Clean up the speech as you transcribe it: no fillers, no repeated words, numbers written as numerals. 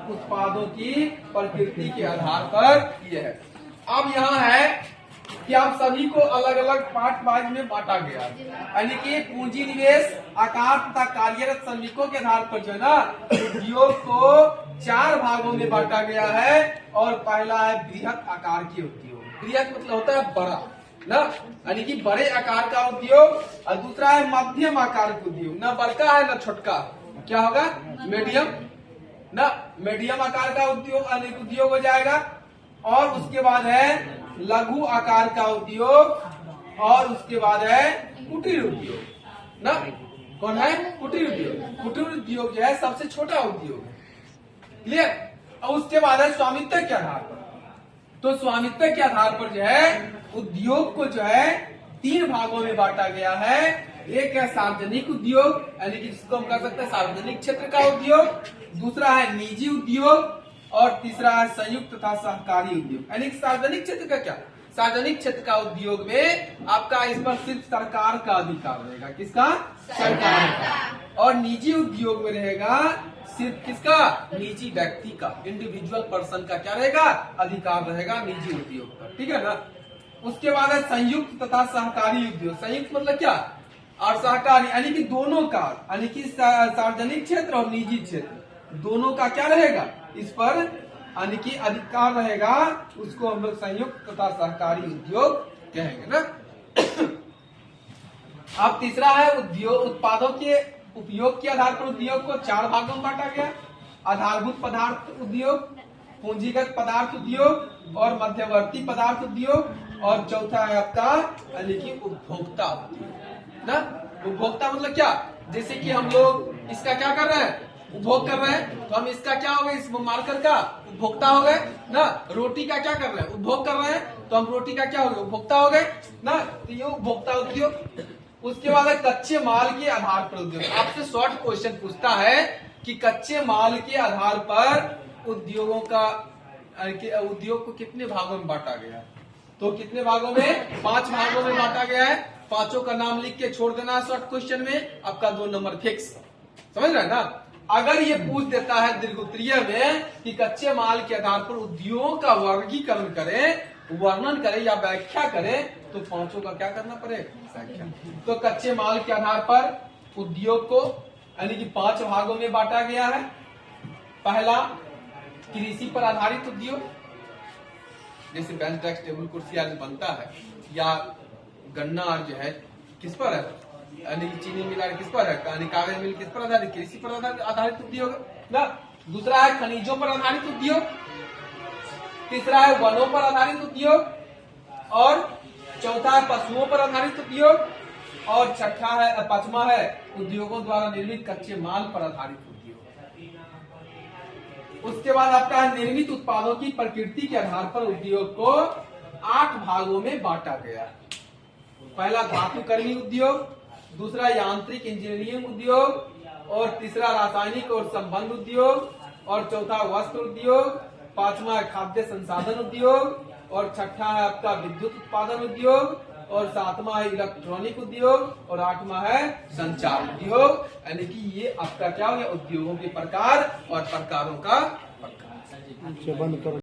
उत्पादों की प्रकृति के आधार पर ये है। अब यहाँ है कि आप सभी को अलग अलग पार्ट वाइज में बांटा गया, यानी कि पूंजी निवेश, आकार तथा कार्यरत श्रमिकों के आधार पर जो है ना उद्योग को 4 भागों में बांटा गया है। और पहला है बृहत आकार के उद्योग। बृहत मतलब होता है बड़ा ना, यानी कि बड़े आकार का उद्योग। और दूसरा है मध्यम आकार का उद्योग, न बड़का है न छोटका, क्या होगा मीडियम ना, मीडियम आकार का उद्योग हो जाएगा। और उसके बाद है लघु आकार का उद्योग और उसके बाद है कुटीर उद्योग ना। कौन है कुटीर उद्योग? कुटीर उद्योग जो है सबसे छोटा उद्योग है, क्लियर। और उसके बाद है स्वामित्व के आधार पर। तो स्वामित्व के आधार पर जो है उद्योग को जो है 3 भागों में बांटा गया है। एक है सार्वजनिक उद्योग, यानी कि जिसको हम कह सकते हैं सार्वजनिक क्षेत्र का उद्योग। दूसरा है निजी उद्योग और तीसरा है संयुक्त तथा सहकारी उद्योग। यानी सार्वजनिक क्षेत्र का क्या, सार्वजनिक क्षेत्र का उद्योग में आपका इस पर सिर्फ सरकार का अधिकार रहेगा। किसका? सरकार का। और निजी उद्योग में रहेगा सिर्फ किसका? निजी व्यक्ति का, इंडिविजुअल पर्सन का क्या रहेगा? अधिकार रहेगा निजी उद्योग पर, ठीक है ना। उसके बाद है संयुक्त तथा सहकारी उद्योग। संयुक्त मतलब क्या? और सहकारी यानी कि दोनों का, यानी कि सार्वजनिक क्षेत्र और निजी क्षेत्र दोनों का क्या रहेगा इस पर, यानी कि अधिकार रहेगा। उसको हम लोग संयुक्त तथा सहकारी उद्योग कहेंगे ना। अब तीसरा है उद्योग, उत्पादों के उपयोग के आधार पर उद्योग को 4 भागों में बांटा गया। आधारभूत पदार्थ उद्योग, पूंजीगत पदार्थ उद्योग और मध्यवर्ती पदार्थ उद्योग। और चौथा है आपका यानी कि उपभोक्ता उद्योग ना। उपभोक्ता मतलब क्या? जैसे कि हम लोग इसका क्या कर रहे हैं, उपभोग कर रहे हैं, तो हम इसका क्या हो गए, इस मार्कर का उपभोक्ता हो गए ना। रोटी का क्या कर रहे हैं, उपभोग कर रहे हैं, तो हम रोटी का क्या हो गए, उपभोक्ता हो गए ना। तो ये उपभोक्ता उद्योग। उसके बाद है कच्चे माल के आधार पर उद्योग। आपसे शॉर्ट क्वेश्चन पूछता है कि कच्चे माल के आधार पर उद्योगों का उद्योग को कितने भागों में बांटा गया है? तो कितने भागों में? 5 भागों में बांटा गया है। पांचों का नाम लिख के छोड़ देना शॉर्ट क्वेश्चन में, आपका 2 नंबर फिक्स। समझ रहे हैं ना। अगर ये पूछ देता है दीर्घोत्तरीय में कि कच्चे माल के आधार पर उद्योगों का वर्गीकरण करें, वर्णन करें या व्याख्या करें, तो पांचों का क्या करना पड़ेगा, व्याख्या। तो कच्चे माल के आधार पर उद्योग को यानी कि 5 भागों में बांटा गया है। पहला कृषि पर आधारित उद्योग, जैसे बेंच डेस्क टेबल कुर्सी आज बनता है, या गन्ना जो है किस पर है, यानी कि चीनी मिल किस पर है, कागज मिल किस पर आधारित, कृषि पर आधारित उद्योग ना। दूसरा है खनिजों पर आधारित उद्योग। तीसरा है वनों पर आधारित उद्योग। और चौथा है पशुओं पर आधारित उद्योग। और छठा है, 5वां है उद्योगों द्वारा निर्मित कच्चे माल पर आधारित उद्योग। उसके बाद आपका निर्मित उत्पादों की प्रकृति के आधार पर उद्योग को 8 भागों में बांटा गया। पहला धातुकर्मी उद्योग, दूसरा यांत्रिक इंजीनियरिंग उद्योग, और तीसरा रासायनिक और संबंध उद्योग, और चौथा वस्त्र उद्योग, 5वां खाद्य संसाधन उद्योग, और छठा है आपका विद्युत उत्पादन उद्योग, और 7वां है इलेक्ट्रॉनिक उद्योग, और 8वां है संचार उद्योग। यानी कि ये आपका क्या हो गया, उद्योगों के प्रकार और प्रकारों का प्रकार।